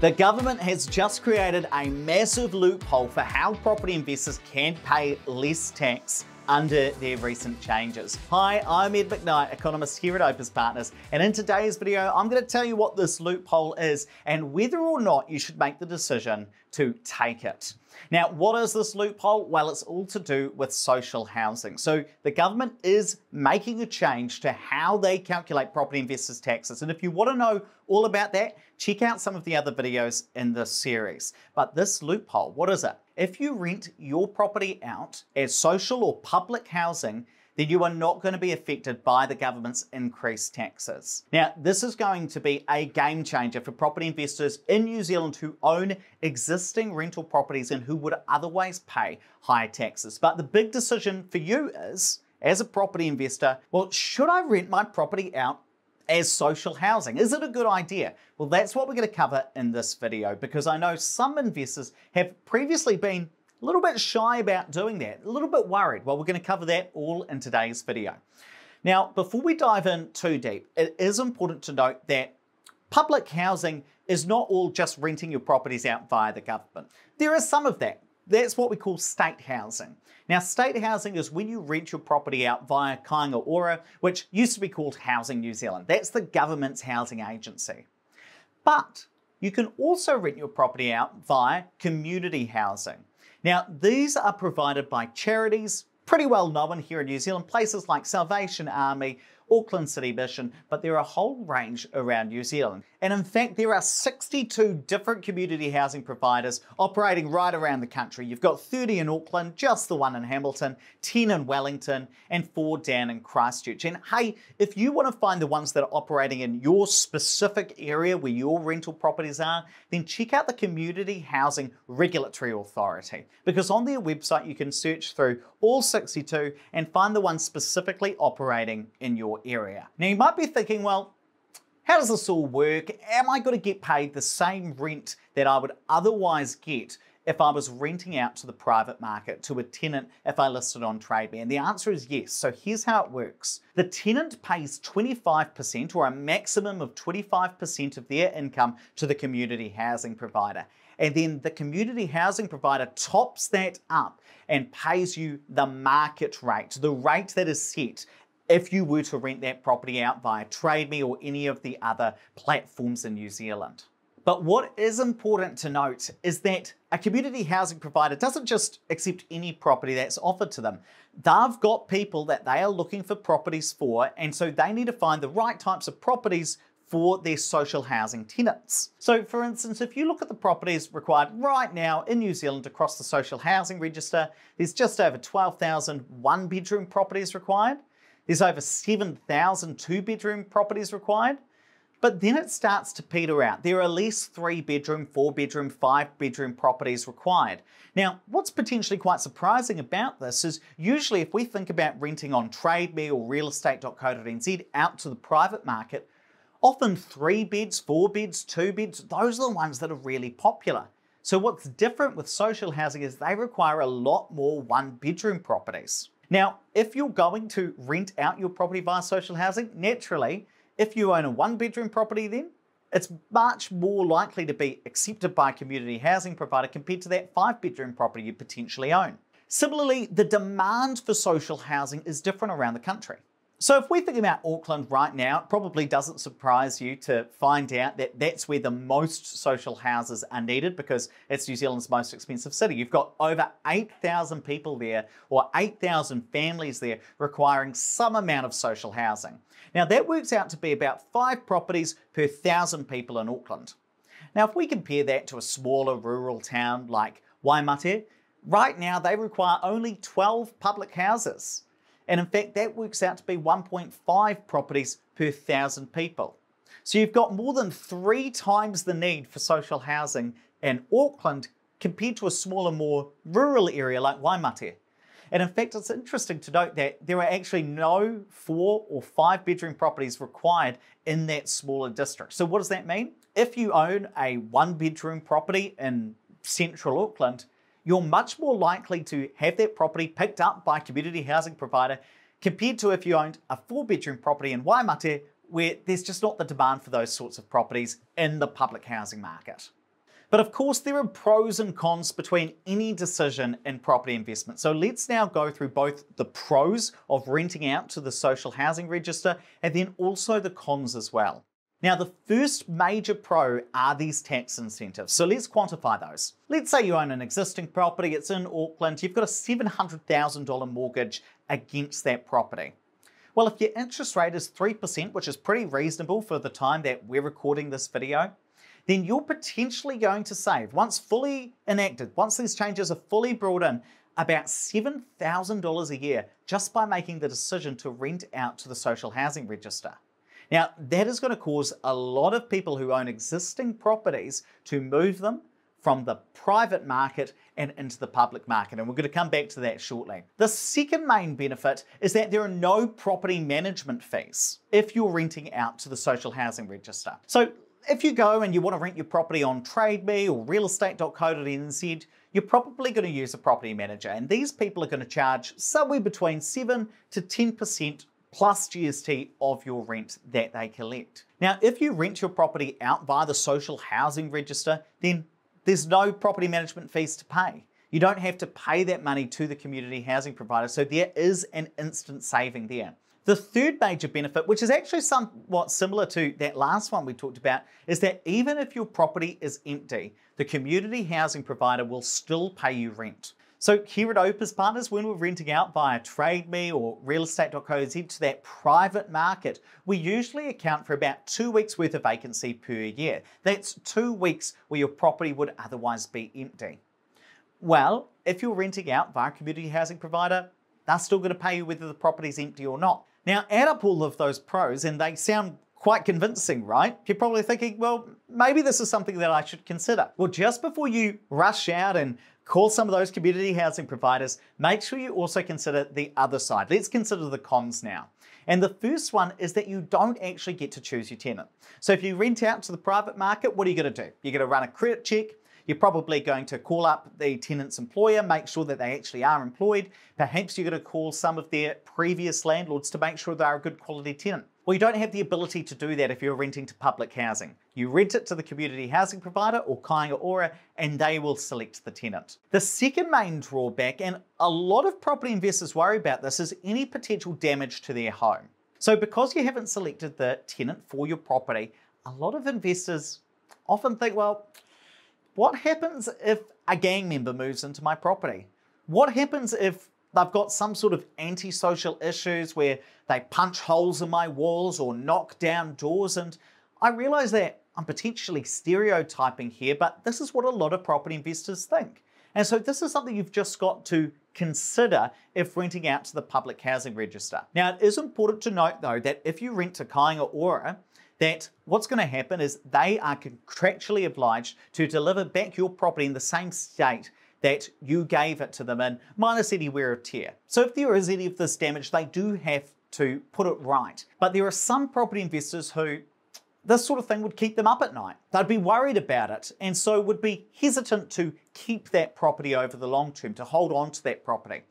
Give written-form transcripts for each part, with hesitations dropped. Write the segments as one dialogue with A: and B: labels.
A: The government has just created a massive loophole for how property investors can pay less tax under their recent changes. Hi, I'm Ed McKnight, economist here at Opes Partners, and in today's video, I'm going to tell you what this loophole is and whether or not you should make the decision to take it. Now, what is this loophole? Well, it's all to do with social housing. So the government is making a change to how they calculate property investors' taxes. And if you want to know all about that, check out some of the other videos in this series. But this loophole, what is it? If you rent your property out as social or public housing, then you are not going to be affected by the government's increased taxes. Now, this is going to be a game changer for property investors in New Zealand who own existing rental properties and who would otherwise pay high taxes. But the big decision for you is, as a property investor, well, should I rent my property out as social housing? Is it a good idea? Well, that's what we're going to cover in this video, because I know some investors have previously been a little bit shy about doing that, a little bit worried. Well, we're going to cover that all in today's video. Now, before we dive in too deep, it is important to note that public housing is not all just renting your properties out via the government. There is some of that. That's what we call state housing. Now, state housing is when you rent your property out via Kāinga Ora, which used to be called Housing New Zealand. That's the government's housing agency. But you can also rent your property out via community housing. Now, these are provided by charities, pretty well known here in New Zealand, places like Salvation Army, Auckland City Mission, but there are a whole range around New Zealand. And in fact, there are 62 different community housing providers operating right around the country. You've got 30 in Auckland, just the one in Hamilton, 10 in Wellington, and 4 down in Christchurch. And hey, if you want to find the ones that are operating in your specific area where your rental properties are, then check out the Community Housing Regulatory Authority, because on their website you can search through all 62 and find the ones specifically operating in your area. Now, you might be thinking, well, how does this all work? Am I going to get paid the same rent that I would otherwise get if I was renting out to the private market, to a tenant, if I listed on Trade Me? And the answer is yes. So here's how it works. The tenant pays 25% or a maximum of 25% of their income to the community housing provider. And then the community housing provider tops that up and pays you the market rate, the rate that is set if you were to rent that property out via Trade Me or any of the other platforms in New Zealand. But what is important to note is that a community housing provider doesn't just accept any property that's offered to them. They've got people that they are looking for properties for, and so they need to find the right types of properties for their social housing tenants. So for instance, if you look at the properties required right now in New Zealand across the social housing register, there's just over 12,000 one-bedroom properties required. There's over 7,000 two-bedroom properties required. But then it starts to peter out. There are less 3-bedroom, 4-bedroom, 5-bedroom properties required. Now, what's potentially quite surprising about this is usually if we think about renting on Trade Me or realestate.co.nz out to the private market, often 3 beds, 4 beds, 2 beds, those are the ones that are really popular. So what's different with social housing is they require a lot more 1-bedroom properties. Now, if you're going to rent out your property via social housing, naturally, if you own a 1-bedroom property, then it's much more likely to be accepted by a community housing provider compared to that 5-bedroom property you potentially own. Similarly, the demand for social housing is different around the country. So if we think about Auckland right now, it probably doesn't surprise you to find out that that's where the most social houses are needed, because it's New Zealand's most expensive city. You've got over 8,000 people there, or 8,000 families there, requiring some amount of social housing. Now that works out to be about 5 properties per 1,000 people in Auckland. Now if we compare that to a smaller rural town like Waimate, right now they require only 12 public houses. And in fact, that works out to be 1.5 properties per 1,000 people. So you've got more than 3 times the need for social housing in Auckland compared to a smaller, more rural area like Waimate. And in fact, it's interesting to note that there are actually no 4 or 5-bedroom properties required in that smaller district. So what does that mean? If you own a 1-bedroom property in central Auckland, you're much more likely to have that property picked up by a community housing provider compared to if you owned a 4-bedroom property in Waimate, where there's just not the demand for those sorts of properties in the public housing market. But of course, there are pros and cons between any decision in property investment. So let's now go through both the pros of renting out to the social housing register and then also the cons as well. Now, the first major pro are these tax incentives. So let's quantify those. Let's say you own an existing property, it's in Auckland, you've got a $700,000 mortgage against that property. Well, if your interest rate is 3%, which is pretty reasonable for the time that we're recording this video, then you're potentially going to save, once fully enacted, once these changes are fully brought in, about $7,000 a year just by making the decision to rent out to the social housing register. Now, that is going to cause a lot of people who own existing properties to move them from the private market and into the public market, and we're going to come back to that shortly. The second main benefit is that there are no property management fees if you're renting out to the social housing register. So if you go and you want to rent your property on TradeMe or realestate.co.nz, you're probably going to use a property manager, and these people are going to charge somewhere between 7 to 10% plus GST of your rent that they collect. Now, if you rent your property out via the social housing register, then there's no property management fees to pay. You don't have to pay that money to the community housing provider, so there is an instant saving there. The third major benefit, which is actually somewhat similar to that last one we talked about, is that even if your property is empty, the community housing provider will still pay you rent. So here at Opes Partners, when we're renting out via TradeMe or realestate.co.nz to that private market, we usually account for about 2 weeks worth of vacancy per year. That's 2 weeks where your property would otherwise be empty. Well, if you're renting out via a community housing provider, they're still going to pay you whether the property's empty or not. Now, add up all of those pros and they sound quite convincing, right? You're probably thinking, well, maybe this is something that I should consider. Well, just before you rush out and call some of those community housing providers, make sure you also consider the other side. Let's consider the cons now. And the first one is that you don't actually get to choose your tenant. So if you rent out to the private market, what are you going to do? You're going to run a credit check. You're probably going to call up the tenant's employer, make sure that they actually are employed. Perhaps you're going to call some of their previous landlords to make sure they're a good quality tenant. Well, you don't have the ability to do that if you're renting to public housing. You rent it to the community housing provider or kāinga ora, and they will select the tenant. The second main drawback, and a lot of property investors worry about this, is any potential damage to their home. So because you haven't selected the tenant for your property, a lot of investors often think, well, what happens if a gang member moves into my property? What happens if they've got some sort of antisocial issues where they punch holes in my walls or knock down doors? And I realize that I'm potentially stereotyping here, but this is what a lot of property investors think. And so this is something you've just got to consider if renting out to the public housing register. Now, it is important to note though that if you rent to kāinga ora, that what's going to happen is they are contractually obliged to deliver back your property in the same state that you gave it to them in, minus any wear or tear. So if there is any of this damage, they do have to put it right. But there are some property investors who this sort of thing would keep them up at night. They'd be worried about it, and so would be hesitant to keep that property over the long term, to hold on to that property.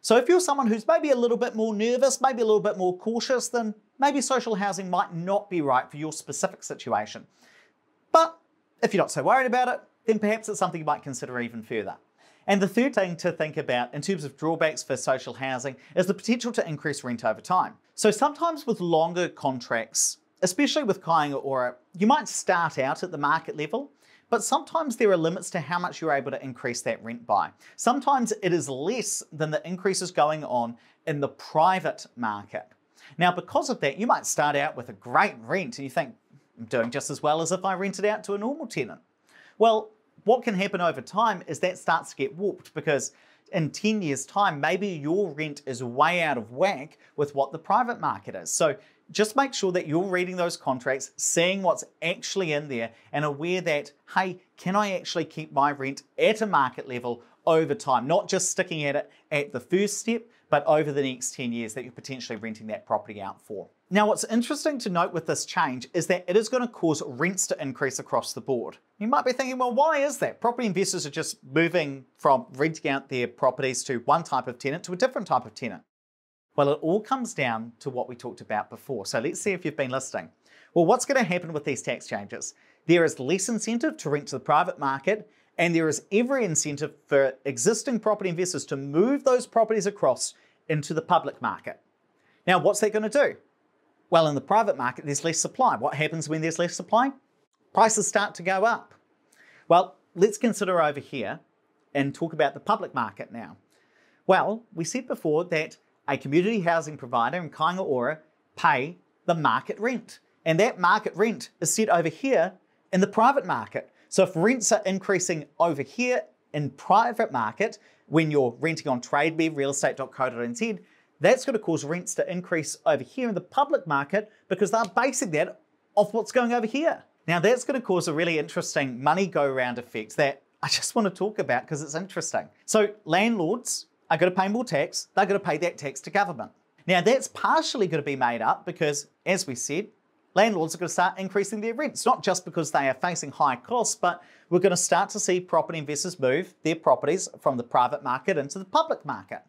A: So if you're someone who's maybe a little bit more nervous, maybe a little bit more cautious, then maybe social housing might not be right for your specific situation. But if you're not so worried about it, then perhaps it's something you might consider even further. And the third thing to think about in terms of drawbacks for social housing is the potential to increase rent over time. So sometimes with longer contracts, especially with kāinga ora, you might start out at the market level, but sometimes there are limits to how much you're able to increase that rent by. Sometimes it is less than the increases going on in the private market. Now, because of that, you might start out with a great rent and you think, I'm doing just as well as if I rented out to a normal tenant. Well, what can happen over time is that starts to get warped, because in 10 years' time, maybe your rent is way out of whack with what the private market is. So just make sure that you're reading those contracts, seeing what's actually in there, and aware that, hey, can I actually keep my rent at a market level over time? Not just sticking at it at the first step, but over the next 10 years that you're potentially renting that property out for. Now, what's interesting to note with this change is that it is going to cause rents to increase across the board. You might be thinking, well, why is that? Property investors are just moving from renting out their properties to one type of tenant to a different type of tenant. Well, it all comes down to what we talked about before. So let's see if you've been listening. Well, what's going to happen with these tax changes? there is less incentive to rent to the private market, and there is every incentive for existing property investors to move those properties across into the public market. Now, what's that going to do? Well, in the private market, there's less supply. What happens when there's less supply? Prices start to go up. Well, let's consider over here and talk about the public market now. Well, we said before that a community housing provider in Kainga Ora pay the market rent. And that market rent is set over here in the private market. So if rents are increasing over here in private market, when you're renting on TradeBev, realestate.co.nz, that's going to cause rents to increase over here in the public market because they're basing that off what's going over here. Now that's going to cause a really interesting money go-round effect that I just want to talk about because it's interesting. So landlords are going to pay more tax. They're going to pay that tax to government. Now that's partially going to be made up because, as we said, landlords are going to start increasing their rents, not just because they are facing high costs, but we're going to start to see property investors move their properties from the private market into the public market.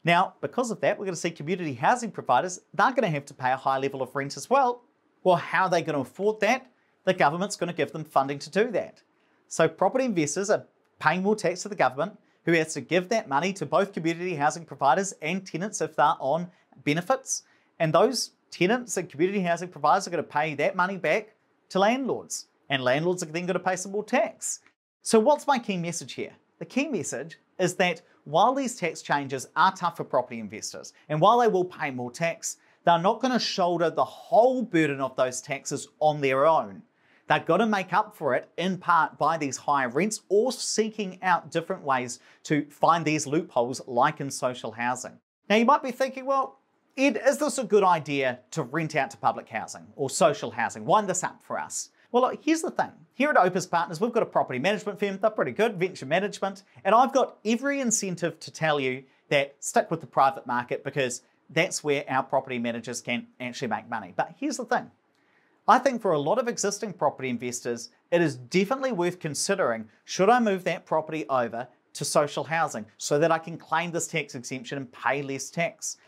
A: Now, because of that, we're going to see community housing providers, they're going to have to pay a high level of rent as well. Well, how are they going to afford that? The government's going to give them funding to do that. So property investors are paying more tax to the government, who has to give that money to both community housing providers and tenants if they're on benefits. And those tenants and community housing providers are going to pay that money back to landlords. And landlords are then going to pay some more tax. So what's my key message here? The key message is that while these tax changes are tough for property investors, and while they will pay more tax, they're not going to shoulder the whole burden of those taxes on their own. They've got to make up for it in part by these higher rents or seeking out different ways to find these loopholes like in social housing. Now you might be thinking, well, Ed, is this a good idea to rent out to public housing or social housing? Wind this up for us. Well, look, here's the thing. Here at Opes Partners, we've got a property management firm. They're pretty good, venture management. And I've got every incentive to tell you that stick with the private market because that's where our property managers can actually make money. But here's the thing. I think for a lot of existing property investors, it is definitely worth considering, should I move that property over to social housing so that I can claim this tax exemption and pay less tax?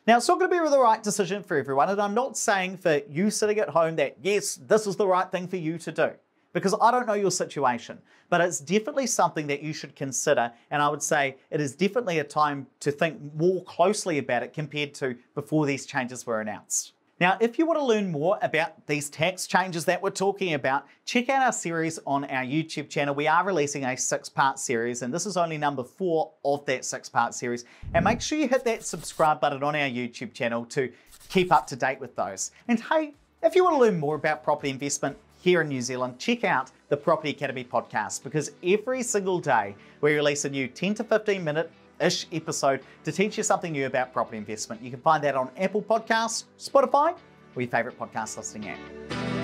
A: Now, it's not going to be the right decision for everyone, and I'm not saying for you sitting at home that, yes, this is the right thing for you to do, because I don't know your situation, but it's definitely something that you should consider, and I would say it is definitely a time to think more closely about it compared to before these changes were announced. Now, if you want to learn more about these tax changes that we're talking about, check out our series on our YouTube channel. We are releasing a 6-part series, and this is only number 4 of that 6-part series. And make sure you hit that subscribe button on our YouTube channel to keep up to date with those. And hey, if you want to learn more about property investment here in New Zealand, check out the Property Academy podcast, because every single day we release a new 10 to 15 minute-ish episode to teach you something new about property investment. You can find that on Apple Podcasts, Spotify, or your favorite podcast listening app.